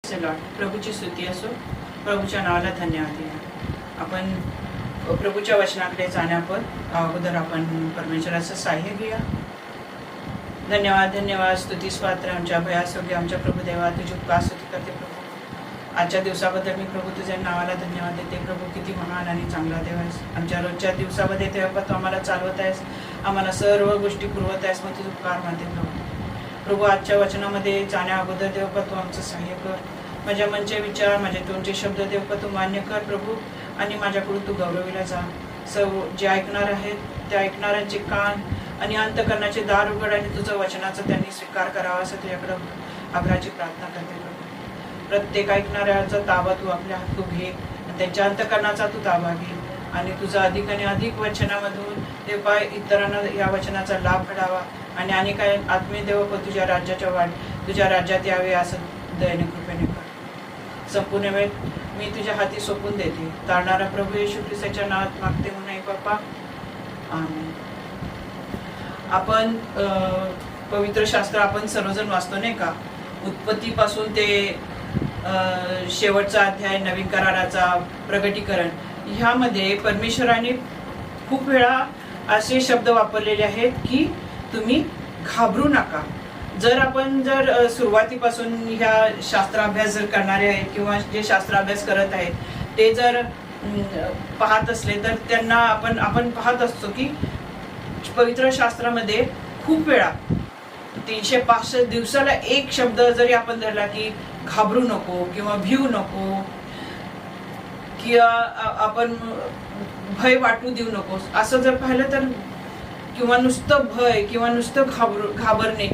प्रभूची स्तुती असो, प्रभूच्या नावाला धन्यवाद द्या। आपण प्रभूच्या वचनाकडे जाण्यापर अगोदर आपण परमेश्वराचं सहाय्य घेऊया। धन्यवाद धन्यवाद स्तुती पात्र आमच्या भयासोग्य आमच्या प्रभू देवा, तुझी उपकार स्तुती करते प्रभू। आजच्या दिवसाबद्दल मी प्रभू तुझ्या नावाला धन्यवाद देते। प्रभू किती महान आणि चांगला देव आहेस। आमच्या रोजच्या दिवसामध्ये तेव्हा तू आम्हाला चालवत आहेस, आम्हाला सर्व गोष्टी पुरवत आहेस, मग तुझं उपकार मानते प्रभू। प्रभू आजच्या वचनामध्ये जाण्या अगोदर देवपा तू आमचं सहाय्य कर। माझ्या मनचे विचार, माझे तोंडचे शब्द देवपा तू मान्य कर प्रभू, आणि माझ्याकडून तू गौरविला जा। सर्व जे ऐकणार आहेत त्या ऐकणाऱ्यांचे कान आणि अंतकरणाचे दार उघड, आणि तुझं वचनाचा त्यांनी स्वीकार करावा असं तुझ्याकडं आग्रहाची प्रार्थना करते प्रभू। प्रत्येक ऐकणाऱ्याचा ताबा तू आपल्या हात तू घे, त्यांच्या अंतकरणाचा तू ताबा घे, आणि तुझा अधिक आणि अधिक वचनामधून देवपा इतरांना या वचनाचा लाभ घडावा, आणि अनेक आत्मीय देवपा तुझ्या राज्यात यावे असं दयेने कृपेने कर। संपूर्ण वेळ मी तुझ्या हाती सोपून देते। तारणारा प्रभू येशू ख्रिस्ताच्या नावात मागते म्हणून बाप्पा, आमेन। आपण पवित्र शास्त्र आपण सर्वजण वाचतो नाही का, उत्पत्तीपासून ते शेवटचा अध्याय नवीन कराराचा प्रगटीकरण, ह्यामध्ये परमेश्वराने खूप वेळा असे शब्द वापरलेले आहेत की तुम्ही घाबरू नका। जर आपण सुरुवातीपासून ह्या शास्त्राभ्यास जर करणारे आहेत किंवा जे शास्त्राभ्यास करत आहेत ते जर पाहत असले तर त्यांना आपण पाहत असतो की पवित्र शास्त्रामध्ये खूप वेळा 365 दिवसाला एक शब्द जरी आपण धरला की घाबरू नको किंवा भिवू नको किंवा आपण भय वाटू देऊ नको असं जर पाहिलं तर, किंवा नुसतं भय किंवा नुसतं घाबरणे,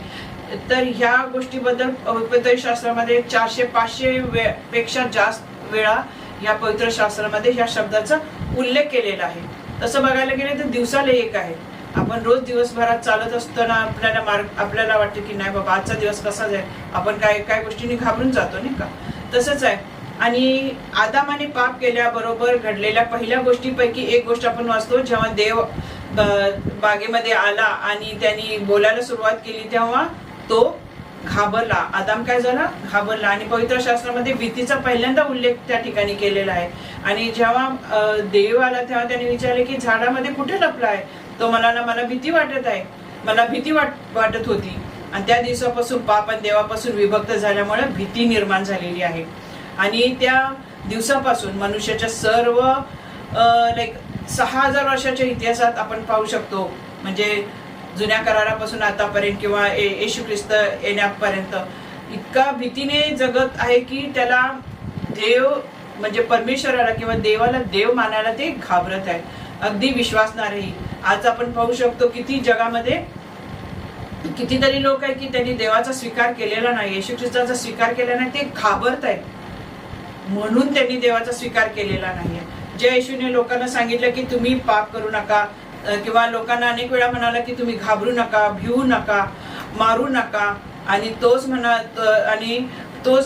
तर ह्या गोष्टीबद्दल पवित्र शास्त्रामध्ये 400-500 पेक्षा जास्त वेळा या पवित्र शास्त्रामध्ये ह्या शब्दाचा उल्लेख केलेला आहे। तसं बघायला गेले तर दिवसाला एक आहे। आपण रोज दिवसभरात चालत असताना आपल्याला वाटतं की नाही बाबा आजचा दिवस कसा जाईल, आपण काय गोष्टींनी घाबरून जातो नाही का, तसंच आहे। आणि आदामाने पाप केल्याबरोबर घडलेल्या पहिल्या गोष्टीपैकी एक गोष्ट आपण वाचतो, जेव्हा देव बागेमध्ये आला आणि त्यांनी बोलायला सुरुवात केली तेव्हा तो घाबरला। आदाम काय झाला, घाबरला। आणि पवित्र शास्त्रामध्ये भीतीचा पहिल्यांदा उल्लेख त्या ठिकाणी केलेला आहे। आणि जेव्हा देव आला तेव्हा त्यांनी विचारले की झाडामध्ये कुठे लपलाय, तो मला भीती वाटत आहे, मला भीती वाटत होती। आणि त्या दिवसापासून पाप आणि देवापासून विभक्त झाल्यामुळे भीती निर्माण झालेली आहे। आणि त्या दिवसापासून मनुष्याच्या सर्व 6000 वर्षाच्या इतिहासात आपण पाहू शकतो, म्हणजे जुन्या करारापासून आतापर्यंत किंवा येशू ख्रिस्त येण्यापर्यंत इतका भीतीने जगत आहे की त्याला देव म्हणजे परमेश्वराला किंवा देवाला देव मानायला ते घाबरत आहे, अगदी विश्वास नाही। आज आपण पाहू शकतो किती जगामध्ये कितीतरी लोक आहेत की त्यांनी देवाचा स्वीकार केलेला नाही, येशू ख्रिस्ताचा स्वीकार केला नाही, ते घाबरत आहेत म्हणून त्यांनी देवाचा स्वीकार केलेला नाहीये। जे येशूने लोकांना सांगितलं की तुम्ही पाप करू नका, किंवा लोकांना अनेक वेळा म्हणाला की तुम्ही घाबरू नका, भिवू नका, मारू नका, आणि तोच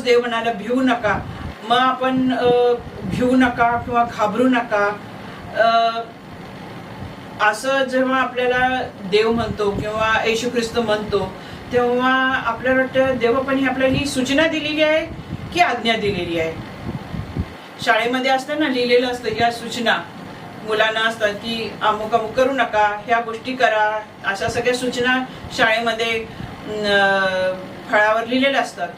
देव म्हणाला भिवू नका। मग आपण भिवू नका किंवा घाबरू नका असं जेव्हा आपल्याला देव म्हणतो किंवा येशू ख्रिस्त म्हणतो तेव्हा आपल्याला वाटतं देवाने आपल्याला ही सूचना दिलेली आहे की आज्ञा दिलेली आहे। शाळेमध्ये असतं ना, लिहिलेलं असतं ह्या सूचना मुलांना असतात की अमुक अमुक करू नका, ह्या गोष्टी करा, अशा सगळ्या सूचना शाळेमध्ये फळावर लिहिलेल्या असतात।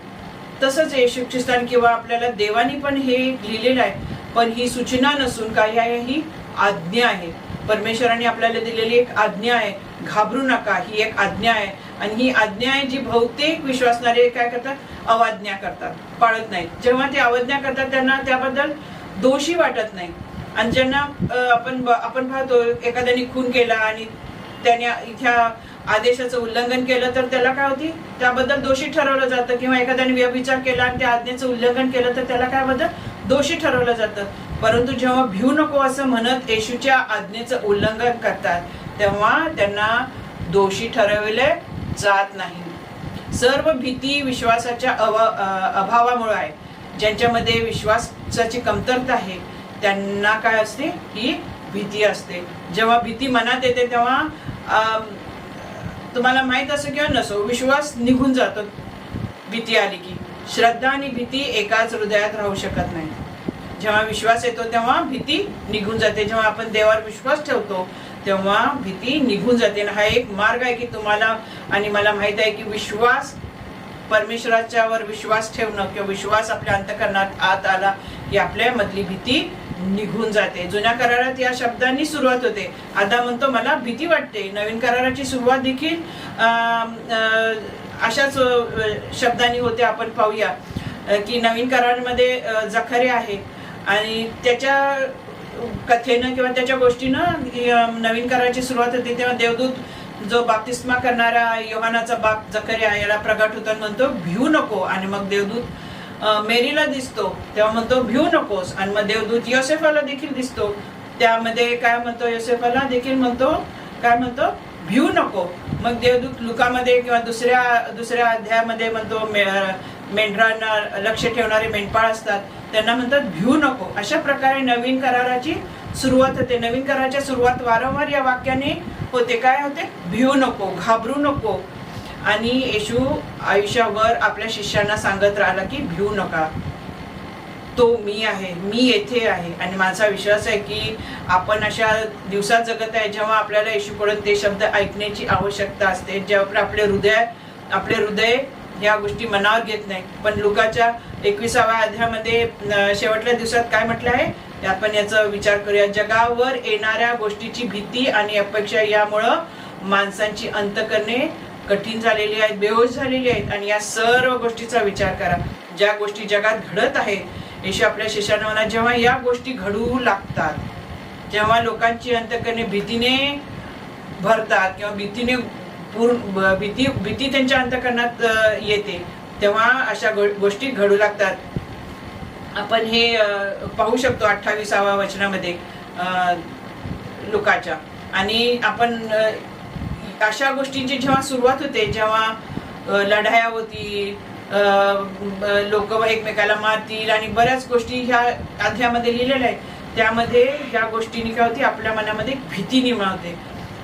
तसंच येशू ख्रिस्तान किंवा आपल्याला देवानी पण हे लिहिलेलं आहे, पण ही सूचना नसून काय आहे, ही आज्ञा आहे। परमेश्वराने आपल्याला दिलेली एक आज्ञा आहे, घाबरू नका, ही एक आज्ञा आहे। आणि ही आज्ञा आहे जी बहुतेक विश्वासणारे काय करतात, अवज्ञा करतात, पाळत नाहीत। जेव्हा ते अवज्ञा करतात त्यांना त्याबद्दल दोषी वाटत नाही। आणि ज्यांना आपण पाहतो एखाद्याने खून केला आणि त्याने इथ्या आदेशाचं उल्लंघन केलं तर त्याला काय होती, त्याबद्दल दोषी ठरवलं जातं। किंवा एखाद्याने व्यभिचार केला आणि त्या आज्ञेचं उल्लंघन केलं तर त्याला काय बद्दल दोषी ठरवलं जातं। परंतु जेव्हा भिवू नको असं म्हणत येशूच्या आज्ञेचं उल्लंघन करतात तेव्हा त्यांना दोषी ठरवले जात नाही। सर्व भीती विश्वासाच्या अभावामुळे आहे। ज्यांच्यामध्ये विश्वासाची कमतरता आहे त्यांना काय असते, ही भीती असते। जेव्हा भीती मनात येते तेव्हा तुम्हाला माहित असो किंवा नसो विश्वास निघून जातो भीती आली की। श्रद्धा आणि भीती एकाच हृदयात राहू शकत नाही. जेव्हा विश्वास येतो तेव्हा भीती निघून जाते. जेव्हा आपण देवावर विश्वास ठेवतो तेव्हा भीती निघून जाते. हा एक मार्ग आहे की तुम्हाला आणि मला माहित आहे की विश्वास, परमेश्वराच्या वर विश्वास ठेवणं किंवा विश्वास आपल्या अंतःकरणात आत आला की आपल्या मधली भीती निघून जाते. जुन्या करारात या शब्दांनी सुरुवात होते. आदाम म्हणतो मला भीती वाटते. नवीन कराराची सुरुवात देखील अशाच शब्दांनी होते. आपण पाहूया की नवीन करारामध्ये जखर्या आहे आणि त्याच्या कथेनं किंवा त्याच्या गोष्टीनं नवीन कराराची सुरुवात होते. तेव्हा देवदूत जो बाप्तिस्मा करणारा योहानाचा बाप जकर्या याला प्रगट होता, म्हणतो भिवू नको. आणि मग देवदूत मेरीला दिसतो तेव्हा म्हणतो भिवू नकोस. आणि मग देवदूत योसेफाला देखील दिसतो, त्यामध्ये काय म्हणतो, योसेफाला देखील म्हणतो काय म्हणतो, भिवू नको. मग देवदूत लुकामध्ये किंवा दुसऱ्या अध्यायामध्ये म्हणतो मेंढरांना लक्ष ठेवणारे मेंढपाळ असतात, त्यांना म्हणतात भिवू नको. अशा प्रकारे नवीन कराराची सुरुवात होते. नवीन कराराच्या सुरुवात वारंवार या वाक्याने होते. काय होते, भिवू नको, घाबरू नको. आणि येशू आयुष्यावर आपल्या शिष्यांना सांगत राहिला की भिवू नका, तो मी आहे, मी येथे आहे. आणि माझा विश्वास आहे की आपण अशा दिवसात जगत आहे जेव्हा आपल्याला येशूकडून ते शब्द ऐकण्याची आवश्यकता असते, जेव्हा आपले हृदय या गोष्टी मनावर घेत नाही. पण लुकाच्या 21व्या अध्यायामध्ये शेवटल्या दिवसात काय म्हटलं आहे आपण याचा विचार करूया. जगावर येणाऱ्या गोष्टीची भीती आणि अपेक्षा यामुळं माणसांची अंतःकरणे कठीण झालेली आहेत, बेहोश झालेली आहेत. आणि या सर्व गोष्टीचा विचार करा, ज्या गोष्टी जगात घडत आहेत. येशू आपल्या शिष्यांना म्हणा, जेव्हा या गोष्टी घडू लागतात, जेव्हा लोकांची अंतःकरणे भीतीने भरतात किंवा भीती त्यांच्या अंतःकरणात येते, तेव्हा अशा गोष्टी घडू लागतात. आपण हे पाहू शकतो 28व्या वचनामध्ये लुकाच्या. आणि आपण अशा गोष्टींची जेव्हा सुरुवात होते, जेव्हा लढाया होती, लोक एकमेकाला मारतील आणि बऱ्याच गोष्टी ह्या अध्यायामध्ये लिहिलेल्या आहेत, त्यामध्ये या गोष्टींनी काय होती, आपल्या मनामध्ये भीती निर्माण होते.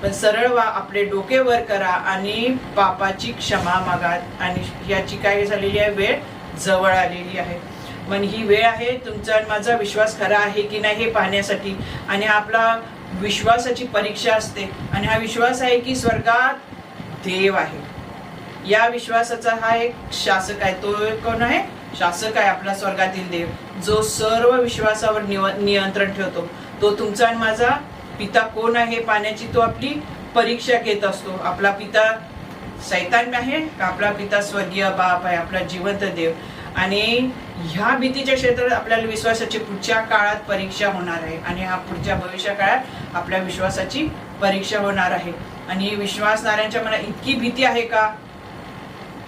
पण सरळ वा, आपले डोके वर करा आणि पापाची क्षमा मागा. आणि याची काय झालेली आहे, वेळ जवळ आलेली आहे. पण ही वेळ आहे तुमचा आणि माझा विश्वास खरा आहे की नाही हे पाहण्यासाठी. आणि आपला विश्वासाची परीक्षा असते. आणि हा विश्वास आहे की स्वर्गात देव आहे. या विश्वासाचा हा एक शासक आहे. तो कोण आहे, शासक आहे आपला स्वर्गातील देव, जो सर्व विश्वासावर नियंत्रण ठेवतो. तो तुमचा आणि माझा पिता कोण आहे पाहण्याची तो आपली परीक्षा घेत असतो. आपला पिता सैतान आहे का आपला पिता स्वर्गीय बाप आहे, आपला जिवंत देव. आणि ह्या भीतीच्या क्षेत्रात आपल्याला विश्वासाची पुढच्या काळात परीक्षा होणार आहे. आणि हा पुढच्या भविष्य काळात आपल्या विश्वासाची परीक्षा होणार आहे. आणि विश्वासणाऱ्यांच्या मनात इतकी भीती आहे का,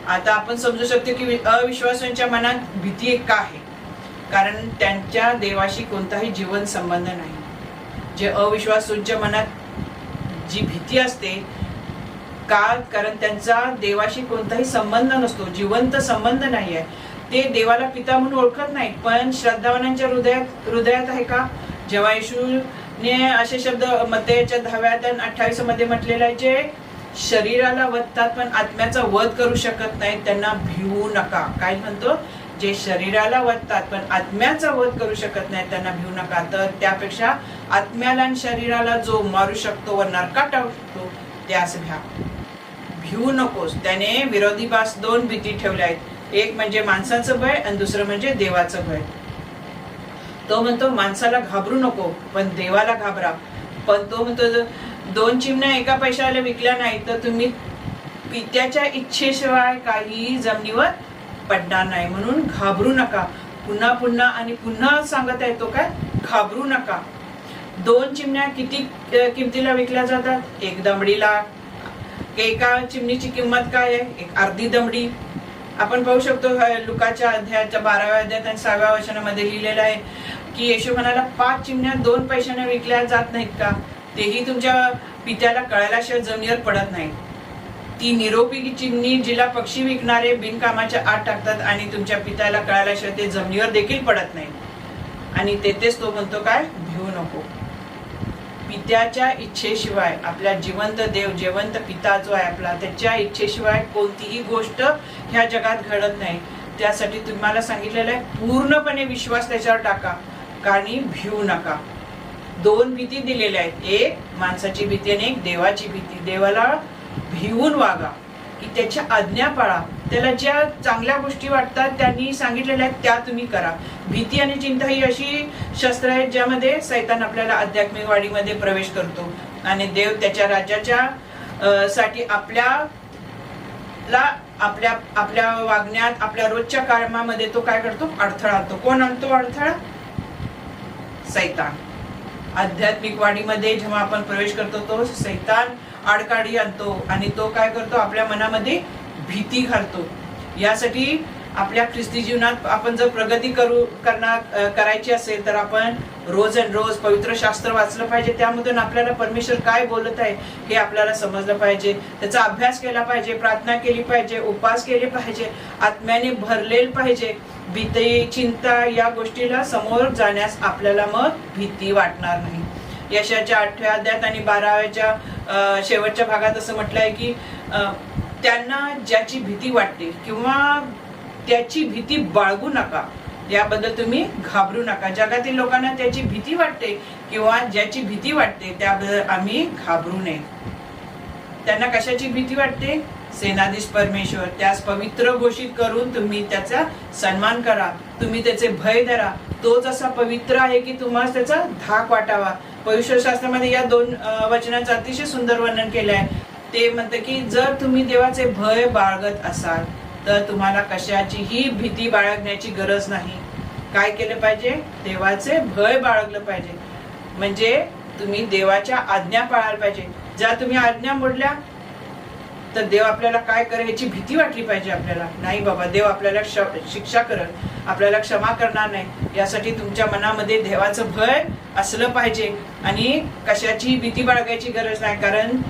आता आपण समजू शकतो की अविश्वासांच्या मनात भीती का आहे, कारण त्यांच्या देवाशी कोणताही जीवन संबंध नाही. जे अविश्वासूंच्या मनात जी भीती असते का, कारण त्यांचा देवाशी कोणताही संबंध नसतो, जिवंत संबंध नाही आहे. ते देवाला पिता म्हणून ओळखत नाहीत. पण श्रद्धावानांच्या हृदयात आहे का. जेव्हा येशूने असे शब्द मत्तेच्या 10व्या आणि 28 मध्ये म्हटलेले आहे, जे शरीराला वधतात पण आत्म्याचा वध करू शकत नाहीत त्यांना भिवू नका. काय म्हणतो, जे शरीराला वधतात पण आत्म्याचा वध करू शकत नाही त्यांना भिवू नका. तर त्यापेक्षा आत्म्याला आणि शरीराला जो मारू शकतो व नरकात टाकू शकतो त्यास भिवू नकोस. त्याने विरोधाभास 2 भीती ठेवल्या आहेत. एक म्हणजे माणसाचं भय आणि दुसरं म्हणजे देवाचं भय. तो म्हणतो माणसाला घाबरू नको पण देवाला घाबरा. पण तो म्हणतो 2 चिमण्या एका पैशाला विकल्या नाही तर तुम्ही पित्याच्या इच्छेशिवाय काही जमिनीवर पडणार नाही. म्हणून घाबरू नका. पुन्हा पुन्हा आणि पुन्हा सांगत आहे तो काय, घाबरू नका. 2 चिमण्या किती किमतीला विकल्या जातात, 1 दमडीला. एका चिमणीची किंमत काय आहे, 1 अर्धी दमडी. आपण पाहू शकतो लुकाच्या अध्यायाच्या 12व्या अध्यायात आणि 6व्या वचनामध्ये लिहिलेलं आहे की येशू म्हणाला 5 चिमण्या 2 पैशाने विकल्या जात नाहीत का, तेही तुमच्या पित्याला कळाल्याशिवाय जमिनीवर पडत नाही. ती निरोपी चिमणी जिला पक्षी विकणारे बिनकामाच्या आत टाकतात आणि तुमच्या पित्याला कळाल्याशिवाय ते जमिनीवर देखील पडत नाही. आणि तेथेच तो म्हणतो काय, भिवू नको. पित्याच्या इच्छेशिवाय, आपल्या जिवंत देव, जिवंत पिता जो आहे आपला, त्याच्या इच्छेशिवाय कोणतीही गोष्ट ह्या जगात घडत नाही. त्यासाठी तुम्हाला सांगितलेलं आहे पूर्णपणे विश्वास त्याच्यावर टाका, आणि भिवू नका. 2 भीती दिलेल्या आहेत, एक माणसाची भीती आणि एक देवाची भीती. देवाला भिवून वागा, की त्याच्या आज्ञा पाळा, त्याला ज्या चांगल्या गोष्टी वाटतात त्यांनी सांगितलेल्या आहेत त्या तुम्ही करा. भीती आणि चिंता ही अशी शस्त्र आहेत ज्यामध्ये सैतान आपल्याला आध्यात्मिक वाढीमध्ये प्रवेश करतो आणि देव त्याच्या राज्याच्या साठी आपल्या वागण्यात, आपल्या रोजच्या कामामध्ये तो काय करतो? अडथळा आणतो. कोण आणतो अडथळा? सैतान. आध्यात्मिक वाढीमध्ये जेव्हा आपण प्रवेश करतो तो सैतान आडकाठी आणतो आणि तो काय करतो? आपल्या मनामध्ये भीती घालतो. यासाठी आपल्या ख्रिस्ती जीवनात आपण जर प्रगती करायची असेल तर आपण रोज पवित्र शास्त्र वाचलं पाहिजे. त्यामधून आपल्याला परमेश्वर काय बोलत आहे हे आपल्याला समजलं पाहिजे. त्याचा अभ्यास केला पाहिजे, प्रार्थना केली पाहिजे, उपवास केले पाहिजे, आत्म्याने भरलेलं पाहिजे. भीती, चिंता या गोष्टीला समोर जाण्यास आपल्याला मग भीती वाटणार नाही. यशाच्या 8व्या अध्यायात आणि 12व्या शेवटच्या भागात असं म्हटलंय की त्यांना ज्याची भीती वाटते किंवा त्याची भीती बाळगू नका, याबद्दल तुम्ही घाबरू नका. जगातील लोकांना त्याची भीती वाटते किंवा ज्याची भीती वाटते त्याबद्दल आम्ही घाबरू नये. त्यांना कशाची भीती वाटते? सेनाधीश परमेश्वर. त्यास पवित्र घोषित करून तुम्ही त्याचा सन्मान करा, तुम्ही त्याचे भय धरा. तो जसा पवित्र आहे की तुम्हाला त्याचा धाक वाटावा. पवित्र शास्त्रामध्ये या 2 वचनांचं अतिशय सुंदर वर्णन केलं आहे. ते म्हणतं की जर तुम्ही देवाचे भय बाळगत असाल तर तुम्हाला कशाचीही भीती बाळगण्याची गरज नाही. काय केलं पाहिजे? देवाचे भय बाळगलं पाहिजे. म्हणजे तुम्ही देवाच्या आज्ञा पाळायला पाहिजे. ज्या तुम्ही आज्ञा मोडल्या तर देव आपल्याला काय करेल याची भीती वाटली पाहिजे आपल्याला. नाही बाबा, देव आपल्याला शिक्षा करेल, आपल्याला क्षमा करणार नाही. यासाठी तुमच्या मनामध्ये देवाचं भय असलं पाहिजे आणि कशाची भीती बाळगायची गरज नाही. कारण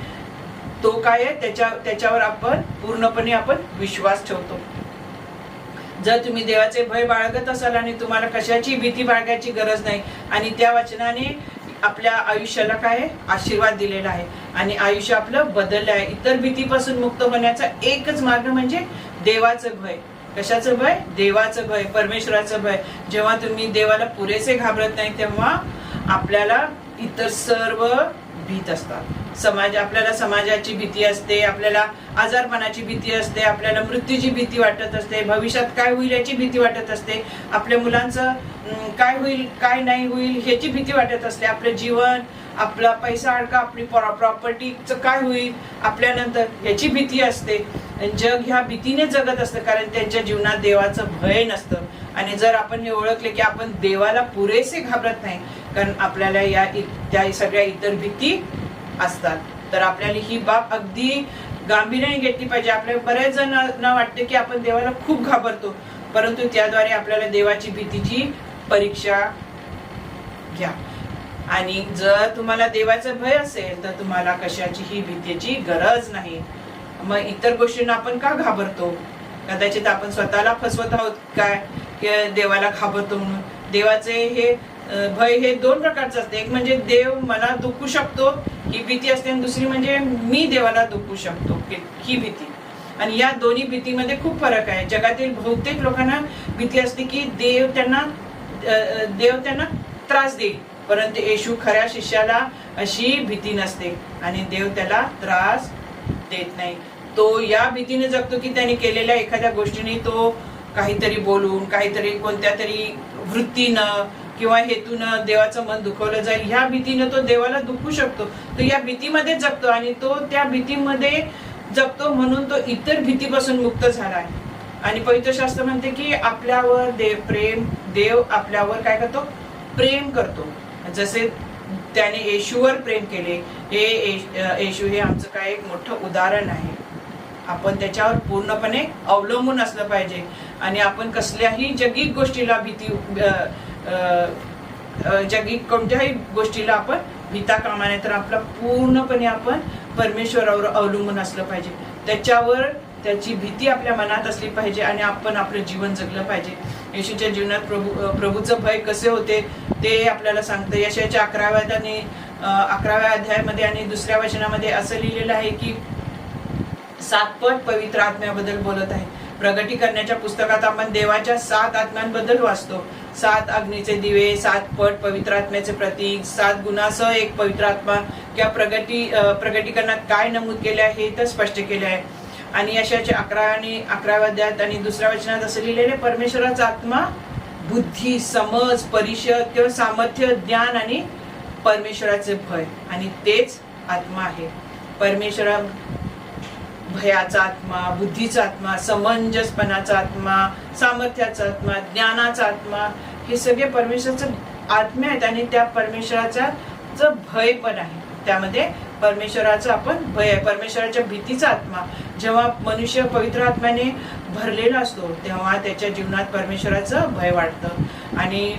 तो काय आहे त्याच्यावर आपण पूर्णपणे विश्वास ठेवतो. जर तुम्ही देवाचे भय बाळगत असाल आणि तुम्हाला कशाची भीती बाळगायची गरज नाही आणि त्या वचनाने आपल्या आयुष्याला काय आशीर्वाद दिलेला आहे आणि आयुष्य आपलं बदललं आहे. इतर भीतीपासून मुक्त होण्याचा एकच मार्ग म्हणजे देवाचं भय. कशाचं भय? देवाचं भय, परमेश्वराचं भय. जेव्हा तुम्ही देवाला पुरेसे घाबरत नाही तेव्हा आपल्याला इतर सर्व भीत असतात. आपल्याला समाजाची भीती असते, आपल्याला आजारपणाची भीती असते, आपल्याला मृत्यूची भीती वाटत असते, भविष्यात काय होईल याची भीती वाटत असते, आपल्या मुलांचं काय होईल काय नाही होईल ह्याची भीती वाटत असते, आपलं जीवन, आपला पैसा अडका, आपली प्रॉपर्टीचं काय होईल आपल्यानंतर याची भीती असते. जग ह्या भीतीने जगत असतं कारण त्यांच्या जीवनात देवाचं भय नसतं. आणि जर आपण हे ओळखले की आपण देवाला पुरेसे घाबरत नाही कारण आपल्याला त्या सगळ्या इतर भीती असतात तर आपल्याला ही बाब अगदी गांभीर्याने घेतली पाहिजे. आपल्याला बरेच जणांना वाटते की आपण देवाला खूप घाबरतो परंतु त्याद्वारे आपल्याला देवाची भीतीची परीक्षा घ्या. आणि जर तुम्हाला देवाचं भय असेल तर तुम्हाला कशाचीही भीतीची गरज नाही. मग इतर गोष्टींना आपण का घाबरतो? कदाचित आपण स्वतःला फसवत आहोत काय की देवाला घाबरतो म्हणून. देवाचे हे भय हे 2 प्रकारचं असते. एक म्हणजे देव मला दुखू शकतो ही भीती असते आणि दुसरी म्हणजे मी देवाला दुखू शकतो ही भीती. आणि या दोन्ही भीतीमध्ये खूप फरक आहे. जगातील बहुतेक लोकांना भीती असते की देव त्यांना त्रास देईल परंतु येशू खऱ्या शिष्याला अशी भीती नसते आणि देव त्याला त्रास देत नाही. तो या भीतीने जगतो की त्याने केलेल्या एखाद्या गोष्टीने तो काहीतरी बोलून काहीतरी कोणत्या तरी वृत्तीनं किंवा हेतूनं देवाचं मन दुखवलं जाईल ह्या भीतीनं तो देवाला दुखू शकतो. तो या भीतीमध्ये जगतो आणि तो त्या भीतीमध्ये जगतो म्हणून तो इतर भीतीपासून मुक्त झाला आहे. आणि पवित्र शास्त्र म्हणते की आपल्यावर देव आपल्यावर काय करतो? प्रेम करतो. जसे त्याने येशूवर प्रेम केले. येशू हे आमचं काय एक मोठं उदाहरण आहे. आपण त्याच्यावर पूर्णपणे अवलंबून असलं पाहिजे आणि आपण कसल्याही जगिक गोष्टीला कोणत्याही गोष्टीला आपण भीता कामा नये तर आपला पूर्णपणे आपण परमेश्वरावर अवलंबून असलं पाहिजे. त्याची भीती आपल्या मनात असली पाहिजे आणि आपण आपलं जीवन जगलं पाहिजे. येशूच्या जीवनात प्रभूचं भय कसे होते ते आपल्याला सांगतं. यशाच्या 11व्या अध्यायामध्ये आणि 2ऱ्या वचनामध्ये असं लिहिलेलं आहे की 7 पट पवित्र आत्म्याबद्दल बोलत आहे. प्रगटीकरणाच्या पुस्तकात आपण देवाच्या 7 आत्म्यांबद्दल वाचतो. 7 अग्नीचे दिवे, 7 पट पवित्र आत्म्याचे प्रतीक, 7 गुणासह एक पवित्र आत्मा किंवा प्रगटीकरणात काय नमूद केले आहे हे तर स्पष्ट केले आहे. आणि यशाचे 11 आणि 11व्या अध्यायात आणि 2ऱ्या वचनात असं लिहिलेले परमेश्वराचा आत्मा बुद्धी, समज, परिषद किंवा सामर्थ्य, ज्ञान आणि परमेश्वराचे भय, आणि तेच आत्मा आहे. परमेश्वरा भयाचा आत्मा, बुद्धीचा आत्मा, समंजसपणाचा आत्मा, सामर्थ्याचा आत्मा, ज्ञानाचा आत्मा, हे सगळे परमेश्वराचे आत्मे आहेत. आणि त्या परमेश्वराचा भय पण आहे. त्यामध्ये परमेश्वराचा आपण भय आहे, परमेश्वराच्या भीतीचा आत्मा. जेव्हा मनुष्य पवित्र आत्म्याने भरलेला असतो तेव्हा त्याच्या जीवनात परमेश्वराचं भय वाढतं. आणि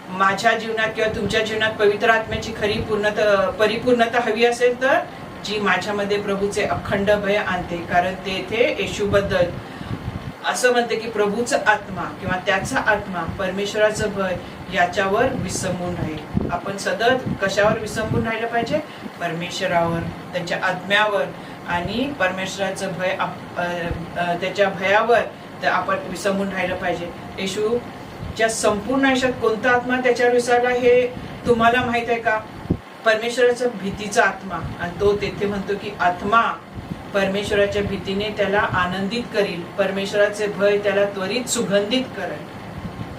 माझ्या जीवनात किंवा तुमच्या जीवनात पवित्र आत्म्याची खरी परिपूर्णता हवी असेल तर जी माझ्यामध्ये प्रभूचे अखंड भय आणते. कारण ते इथे येशूबद्दल असं म्हणते की प्रभूचा आत्मा किंवा त्याचा आत्मा परमेश्वराचं भय याच्यावर विसंबून राहील. आपण सतत कशावर विसंबून राहिलं पाहिजे? परमेश्वरावर, त्याच्या आत्म्यावर आणि परमेश्वराचं भय, त्याच्या भयावर आपण विसंबून राहिलं पाहिजे. येशूच्या संपूर्ण आयुष्यात कोणता आत्मा त्याच्यावर विसरला हे तुम्हाला माहित आहे का? परमेश्वराचा भीतीचा आत्मा. आणि तो तेथे म्हणतो की आत्मा परमेश्वराच्या भीतीने त्याला आनंदित करील, परमेश्वराचे भय त्याला त्वरित सुगंधित करेल.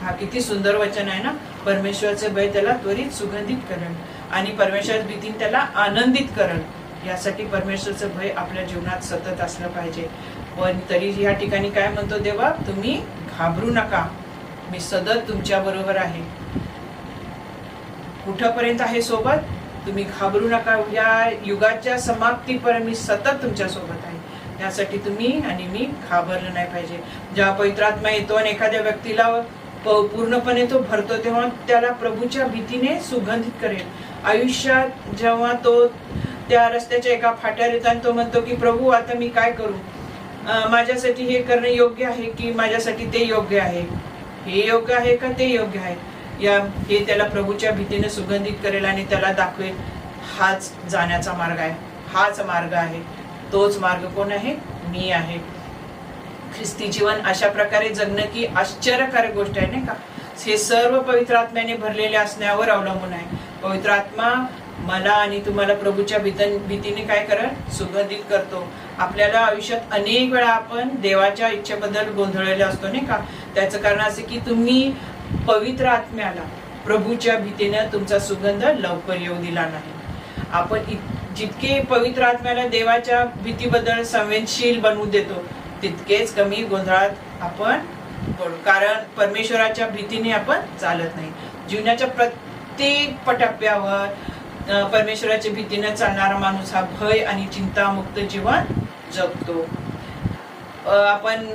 हा किती सुंदर वचन आहे ना. परमेश्वराचे भय त्याला त्वरित सुगंधित करेल आणि परमेश्वराच्या भीतीने त्याला आनंदित करेल. यासाठी परमेश्वराचं भय आपल्या जीवनात सतत असलं पाहिजे. पण तरी या ठिकाणी काय म्हणतो देवा? तुम्ही घाबरू नका, मी सतत तुमच्या बरोबर आहे. कुठपर्यंत आहे सोबत? तुम्ही घाबरू नका, या युगाच्या समाप्तीपर्यंत मी सतत तुमच्या सोबत आहे. यासाठी तुम्ही आणि मी घाबरलं नाही पाहिजे. जेव्हा पवित्र आत्मा येतो आणि एखाद्या व्यक्तीला पूर्णपणे तो भरतो तेव्हा त्याला प्रभूच्या भीतीने सुगंधित करेल. आयुष्यात जेव्हा तो त्या रस्त्याच्या एका फाट्यावर येतो आणि तो म्हणतो की प्रभू आता मी काय करू? माझ्यासाठी हे करणं योग्य आहे की माझ्यासाठी ते योग्य आहे? हे योग्य आहे का ते योग्य आहे? हे त्याला प्रभूच्या भीतीने सुगंधित करेल आणि त्याला दाखवेल हाच जाण्याचा मार्ग आहे, हाच मार्ग आहे. तोच मार्ग कोण आहे? मी आहे. ख्रिस्ती जीवन अशा प्रकारे जगणं की आश्चर्यकारक गोष्ट आहे नाही का? हे सर्व पवित्र आत्म्याने भरलेले असण्यावर अवलंबून आहे. पवित्र आत्मा मला आणि तुम्हाला प्रभूच्या भीतीने काय करेल? सुगंधित करतो. आपल्याला आयुष्यात अनेक वेळा आपण देवाच्या इच्छेबद्दल गोंधळलेले असतो नाही का? त्याचं कारण असे की तुम्ही पवित्र आत्म्याला प्रभूच्या भीतीने तुमचा सुगंध लवकर येऊ दिला नाही. आपण जितके पवित्र आत्म्याला देवाच्या भीतीबद्दल संवेदनशील बनवू देतो तितकेच कमी गोंधळात आपण पडू. कारण परमेश्वराच्या भीतीने आपण चालत नाही. जीवनाच्या प्रत्येक टप्प्यावर परमेश्वराच्या भीतीने चालणारा माणूस हा भय आणि चिंतामुक्त जीवन जगतो. आपण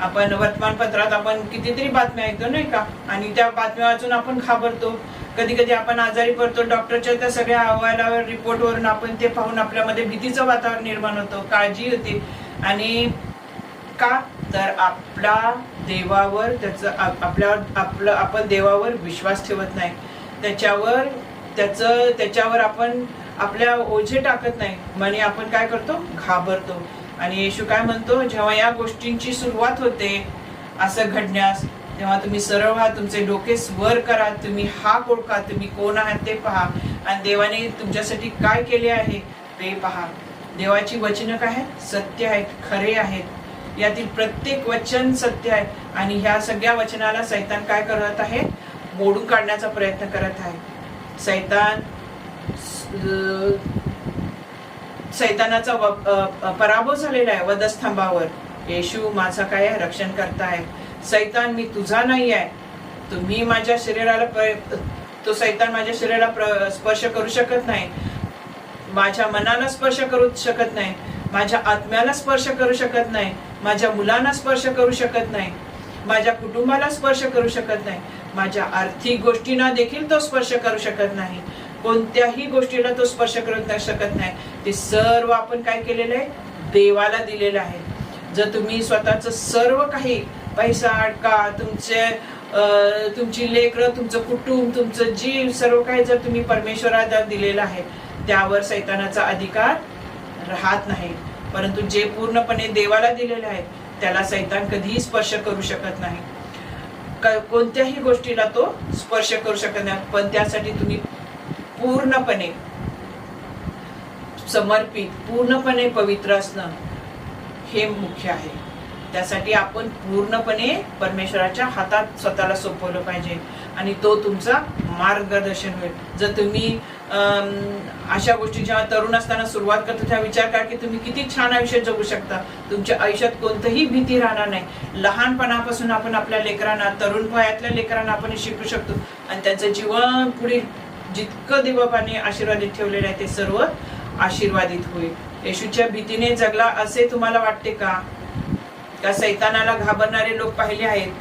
आपण वर्तमानपत्रात आपण कितीतरी बातम्या ऐकतो नाही का? आणि त्या बातम्या वाचून आपण घाबरतो. कधी कधी आपण आजारी पडतो. डॉक्टरच्या त्या सगळ्या अहवालावर, रिपोर्टवरून आपण ते पाहून आपल्यामध्ये भीतीचं वातावरण निर्माण होतं, काळजी होते. आणि का तर आपला देवावर आपण देवावर विश्वास ठेवत नाही. त्याच्यावर आपण आपल्या ओझे टाकत नाही. म्हणजे आपण काय करतो? घाबरतो. आणि येशू काय म्हणतो? जेव्हा या गोष्टींची सुरुवात होते असं घडण्यास तेव्हा तुम्ही सरळ व्हा, तुमचे डोके वर करा, तुम्ही हाक ओळखा, तुम्ही कोण आहात ते पहा आणि देवाने तुमच्यासाठी काय केले आहे ते पहा. देवाची वचनं काय आहेत? सत्य आहेत, खरे आहेत. यातील प्रत्येक वचन सत्य आहे. आणि ह्या सगळ्या वचनाला सैतान काय करत आहे? मोडून काढण्याचा प्रयत्न करत आहे. सैतानाचा पराभव झालेला आहे वधस्तंभावर. येशू माझा काय आहे? रक्षण करता आहे. सैतान मी तुझा नाही आहे. तुम्ही माझ्या शरीराला तो सैतान माझ्या शरीराला स्पर्श करू शकत नाही, माझ्या मनाला स्पर्श करू शकत नाही, माझ्या आत्म्याला स्पर्श करू शकत नाही, माझ्या मुलांना स्पर्श करू शकत नाही, माझ्या कुटुंबाला स्पर्श करू शकत नाही, माझ्या आर्थिक गोष्टींना देखील तो स्पर्श करू शकत नाही. कोणत्याही गोष्टीला तो स्पर्श करू शकत नाही. ते सर्व आपण काय केलेलं आहे? देवाला दिलेलं आहे. जर तुम्ही स्वतःच सर्व काही पैसा, अडका, तुमची लेकरं, तुमचं कुटुंब, तुमचं जीव, सर्व काही जर तुम्ही परमेश्वराला दिलेलं आहे त्यावर सैतानाचा अधिकार राहत नाही. परंतु जे पूर्णपणे देवाला दिलेले आहे त्याला सैतान कधीही स्पर्श करू शकत नाही, कोणत्याही गोष्टीला तो स्पर्श करू शकत नाही. पण त्यासाठी तुम्ही पूर्णपणे समर्पित, पूर्णपणे पवित्र असणं हे मुख्य आहे. त्यासाठी आपण पूर्णपणे परमेश्वराच्या हातात स्वतःला सोपवलं पाहिजे आणि तो तुमचा मार्गदर्शन होईल. जर तुम्ही अशा गोष्टी जेव्हा तरुण असताना सुरुवात करतो तेव्हा विचार करा की तुम्ही किती छान आयुष्य जगू शकता. तुमच्या आयुष्यात कोणतीही भीती राहणार नाही. लहानपणापासून आपण आपल्या लेकरांना, तरुण वयातल्या लेकरांना आपण शिकू शकतो आणि त्यांचं जीवन पुढे जितकं देवाने आशीर्वादित ठेवलेलं आहे ते सर्व आशीर्वादित होईल. येशूच्या भीतीने जगला असे तुम्हाला वाटते का? सैतानाला घाबरणारे लोक पाहिले आहेत,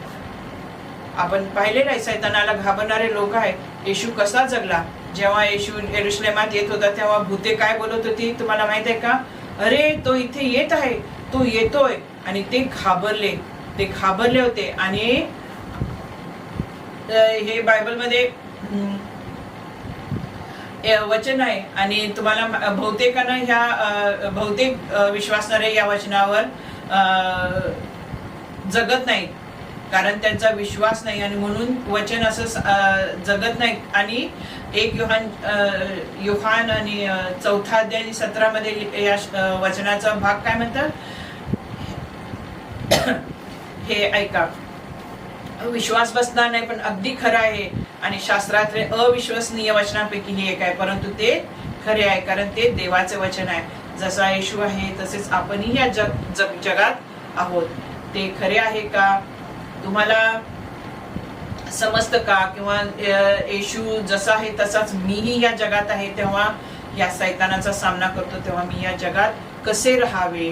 आपण पाहिलेलं आहे. सैतानाला घाबरणारे लोक आहेत. येशू कसा जगला? जेव्हा येशू यरुशलेमात येत होता तेव्हा भूते काय बोलत होती तुम्हाला माहित आहे का? अरे तो इथे येत आहे, तो येतोय. आणि ते घाबरले होते. आणि हे बायबलमध्ये वचन आहे आणि तुम्हाला बहुतेकांना ह्या बहुतेक विश्वासणारे या वचनावर जगत नाहीत, कारण त्यांचा विश्वास नाही आणि म्हणून वचन असं जगत नाही. आणि 1 योहान आणि 4 अध्याय 17 मध्ये या वचनाचा भाग काय म्हणतात हे ऐका. विश्वास बसणार नाही पण अगदी खरं आहे आणि शास्त्रातले अविश्वसनीय वचनांपैकी हे एक आहे, परंतु ते खरे आहे कारण ते देवाचे वचन आहे. जसा येशू आहे तसेच आपणही या जगात आहोत. ते खरे आहे का? तुम्हाला समजतं का? किंवा येशू जसा आहे तसाच मीही या जगात आहे, तेव्हा या सैतानाचा सामना करतो, तेव्हा मी या जगात कसे राहावे?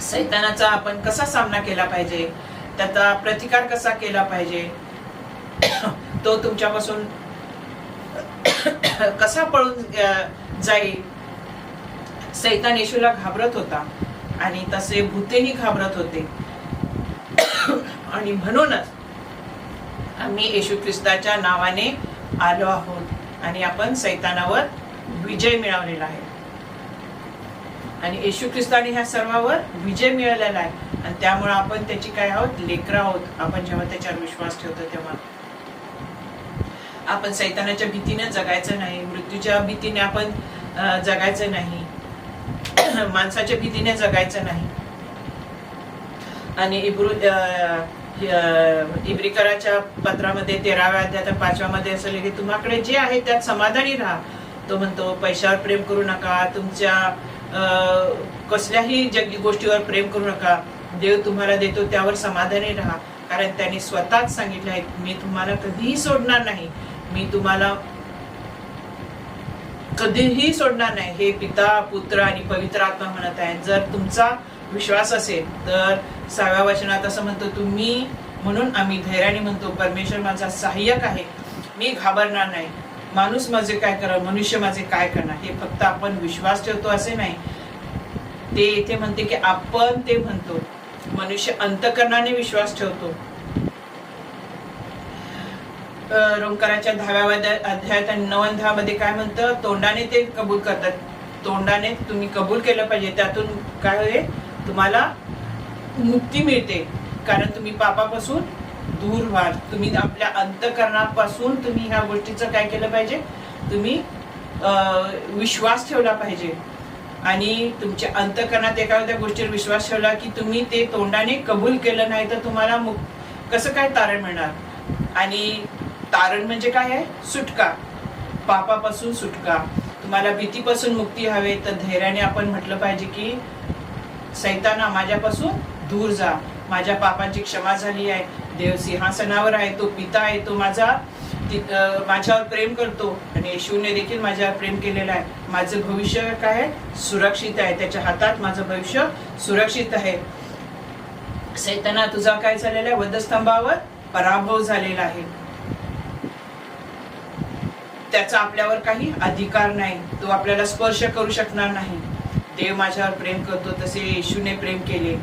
सैतानाचा आपण कसा सामना केला पाहिजे? त्याचा प्रतिकार कसा केला पाहिजे? तो तुमच्यापासून कसा पळून जाईल? सैतान येशूला घाबरत होता आणि तसे भूतेही घाबरत होते. आणि म्हणूनच आम्ही येशू ख्रिस्ताच्या नावाने आलो आहोत आणि आपण सैतानावर विजय मिळवलेला आहे आणि येशू ख्रिस्ताने ह्या सर्वावर विजय मिळवलेला आहे आणि त्यामुळे आपण त्याची काय आहोत? लेकरं आहोत. आपण जेव्हा त्याच्यावर विश्वास ठेवतो तेव्हा आपण सैतानाच्या भीतीने जगायचं नाही, मृत्यूच्या भीतीने आपण जगायचं नाही, माणसाच्या भीतीने जगायचं नाही. आणि इब्रिकराच्या पत्रामध्ये 13व्या अध्यायात 5व्या मध्ये असं लिहिले, तुम्हाकडे जे आहे त्यात समाधानी राहा. तो म्हणतो पैशावर प्रेम करू नका, तुमच्या कसल्याही गोष्टीवर प्रेम करू नका. देव तुम्हाला देतो त्यावर समाधानी राहा, कारण त्यांनी स्वतःच सांगितले आहे मी तुम्हाला कधीही सोडणार नाही, मी तुम्हाला कधीही सोडणार नाही. हे पिता, पुत्र आणि पवित्र आत्मा म्हणत आहे. जर तुमचा विश्वास असेल तर 6व्या वचनात असं म्हणतो, तुम्ही म्हणून आम्ही धैर्याने म्हणतो परमेश्वर माझा सहाय्यक आहे, मी घाबरणार नाही. माणूस माझे काय करणार, मनुष्य माझे काय करणार? हे फक्त आपण विश्वास ठेवतो असे नाही, ते इथे म्हणते की आपण ते म्हणतो. मनुष्य अंतःकरणाने विश्वास ठेवतो. रोमकाराच्या 10व्या अध्यायात आणि 9 आणि 10 मध्ये काय म्हणतं? तोंडाने ते कबूल करतात. तोंडाने तुम्ही कबूल केलं पाहिजे, त्यातून काय होईल? तुम्हाला मुक्ती मिळते, कारण तुम्ही पापापासून दूर व्हाल. तुम्ही आपल्या अंतःकरणापासून तुम्ही ह्या गोष्टीचं काय केलं पाहिजे? तुम्ही विश्वास ठेवला पाहिजे आणि तुमच्या अंतःकरणात एखाद्या त्या गोष्टीवर विश्वास ठेवला की तुम्ही ते तोंडाने कबूल केलं नाही तर तुम्हाला कसं काय तारण मिळणार? आणि तारण म्हणजे काय आहे? सुटका, पापापासून सुटका. तुम्हाला भीतीपासून मुक्ती हवे तर धैर्याने आपण म्हटलं पाहिजे की सैताना माझ्यापासून दूर जा, माझ्या पापांची क्षमा झाली आहे, देव सिंहासनावर आहे, तो पिता आहे, तो माझ्यावर प्रेम करतो आणि येशूने देखील माझ्यावर प्रेम केलेलं आहे. माझं भविष्य काय आहे? सुरक्षित आहे, त्याच्या हातात माझं भविष्य सुरक्षित आहे. सैताना तुझा काय झालेला आहे? वधस्तंभावर पराभव झालेला आहे, त्याचा आपल्यावर काही अधिकार नाही, तो आपल्याला स्पर्श करू शकणार नाही. देव माझ्यावर प्रेम करतो तसे येशूने प्रेम केले.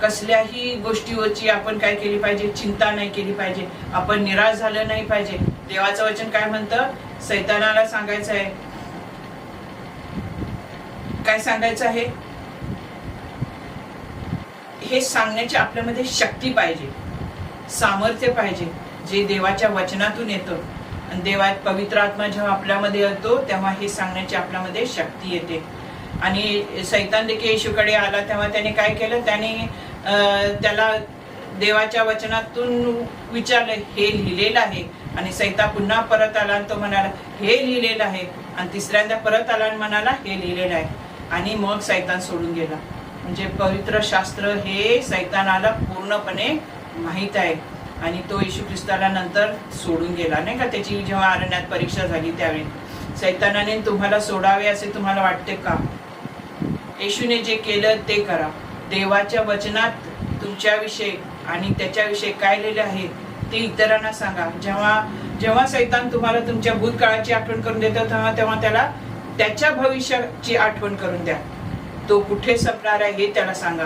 कसल्याही गोष्टीवरची आपण काय केली पाहिजे? चिंता नाही केली पाहिजे, आपण निराश झालं नाही पाहिजे. देवाचं वचन काय म्हणतं? सैतानाला सांगायचं आहे काय सांगायचं आहे हे सांगण्याची आपल्यामध्ये शक्ती पाहिजे, सामर्थ्य पाहिजे, जे देवाच्या वचनातून येतं. आणि देवात पवित्र आत्मा जेव्हा आपल्यामध्ये येतो तेव्हा हे सांगण्याची आपल्यामध्ये शक्ती येते. आणि सैतान देखील येशूकडे आला तेव्हा त्याने काय केलं, त्याने त्याला देवाच्या वचनातून विचारलं, हे लिहिलेलं आहे. आणि सैतान पुन्हा परत आला आणि तो म्हणाला, हे लिहिलेलं आहे. आणि तिसऱ्यांदा परत आला आणि म्हणाला, हे लिहिलेलं आहे. आणि मग सैतान सोडून गेला. म्हणजे पवित्र शास्त्र हे सैतानाला पूर्णपणे माहीत आहे. आणि तो येशू ख्रिस्ताला नंतर सोडून गेला, नाही का. त्याची जेव्हा अरण्यात परीक्षा झाली त्यावेळी सैतानाने तुम्हाला सोडावे असे तुम्हाला वाटते का? येशूने जे केलं ते करा. देवाच्या वचनात तुमच्याविषयी आणि त्याच्याविषयी काय लिहिलं आहे ते इतरांना सांगा. जेव्हा जेव्हा सैतान तुम्हाला तुमच्या भूतकाळाची आठवण करून देतो तेव्हा त्याला त्याच्या भविष्याची आठवण करून द्या. तो कुठे संपणार आहे हे त्याला सांगा.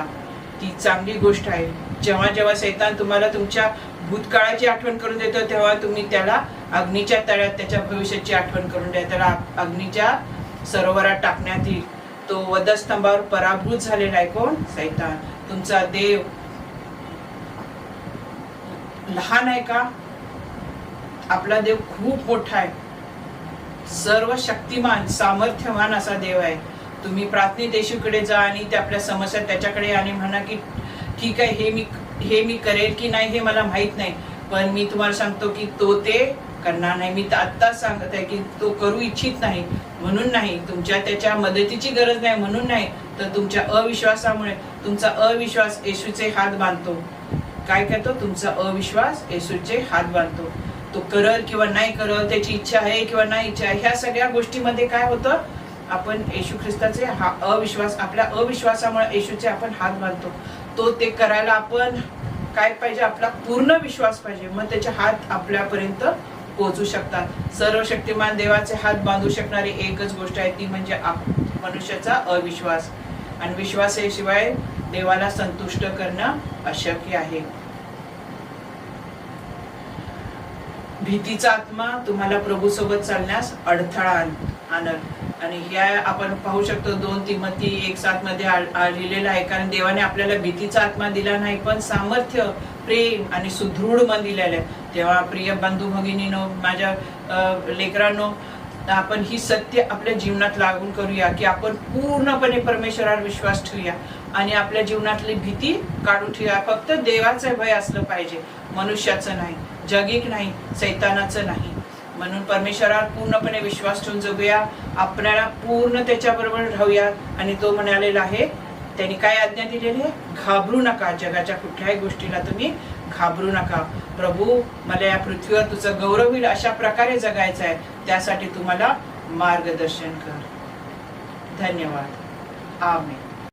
ती चांगली गोष्ट आहे. जेव्हा जेव्हा सैतान तुम्हाला तुमच्या भूतकाळाची आठवण करून देतो तेव्हा तुम्ही त्याला अग्नीच्या तळ्यात त्याच्या भविष्याची आठवण करून द्या. त्याला अग्नीच्या सरोवरात टाकण्यात येईल. तो वधस्तंभावर पराभूत झालेला आहे. कोण? सैतान. तुमचा देव लहान आहे का? आपला देव खूप मोठा आहे. सर्व शक्तिमान सामर्थ्यवान असा देव आहे. तुम्ही प्रार्थनेत येशूकडे जा आणि ते आपल्या समस्या त्याच्याकडे आणि म्हणा की ठीक आहे, हे मी करेल की नाही हे मला माहित नाही, पण मी तुम्हाला सांगतो की तो ते करणार नाही. मी आत्ताच सांगत आहे की तो करू इच्छित नाही म्हणून नाही, तुमच्या त्याच्या मदतीची गरज नाही म्हणून नाही, तर तुमच्या अविश्वासामुळे. तुमचा अविश्वास येशूचे हात बांधतो. काय करतो? तुमचा अविश्वास येशूचे हात बांधतो. तो करल किंवा नाही करल, त्याची इच्छा आहे किंवा नाही इच्छा आहे, ह्या सगळ्या गोष्टीमध्ये काय होतं, आपण येशू ख्रिस्ताचे अविश्वास, आपल्या अविश्वासामुळे येशूचे आपण हात बांधतो. तो ते करायला आपण काय पाहिजे? आपला पूर्ण विश्वास पाहिजे. मग त्याचे हात आपल्यापर्यंत पोहोचू शकतात. सर्व शक्तिमान देवाचे हात बांधू शकणारी एकच गोष्ट आहे, ती म्हणजे मनुष्याचा अविश्वास. आणि विश्वासाशिवाय देवाला संतुष्ट करणं अशक्य आहे. भीतीचा आत्मा तुम्हाला प्रभू सोबत चालण्यास अडथळा आणल. आणि ह्या आपण पाहू शकतो 2 तिमोथी 1:7 मध्ये लिहिलेलं आहे. कारण देवाने आपल्याला भीतीचा आत्मा दिला नाही, पण सामर्थ्य, प्रेम आणि सुदृढ मन दिलेलं आहे. तेव्हा प्रिय बंधू भगिनीनो, माझ्या लेकरांनो, आपण ही सत्य आपल्या जीवनात लागू करूया की आपण पूर्णपणे परमेश्वरावर विश्वास ठेवूया आणि आपल्या जीवनातली भीती काढून ठेवूया. फक्त देवाचं भय असलं पाहिजे, मनुष्याचं नाही, जगिक नाही, सैतानाचं नाही. म्हणून परमेश्वरावर पूर्णपणे विश्वास ठेवून जगूया. आपल्याला पूर्ण त्याच्याबरोबर राहूया. आणि तो म्हणालेला आहे, त्यांनी काय आज्ञा दिलेली आहे? घाबरू नका. जगाच्या कुठल्याही गोष्टीला तुम्ही घाबरू नका. प्रभू, मला या पृथ्वीवर तुझं गौरव होईल अशा प्रकारे जगायचं आहे, त्यासाठी तुम्हाला मार्गदर्शन कर. धन्यवाद. आमेन.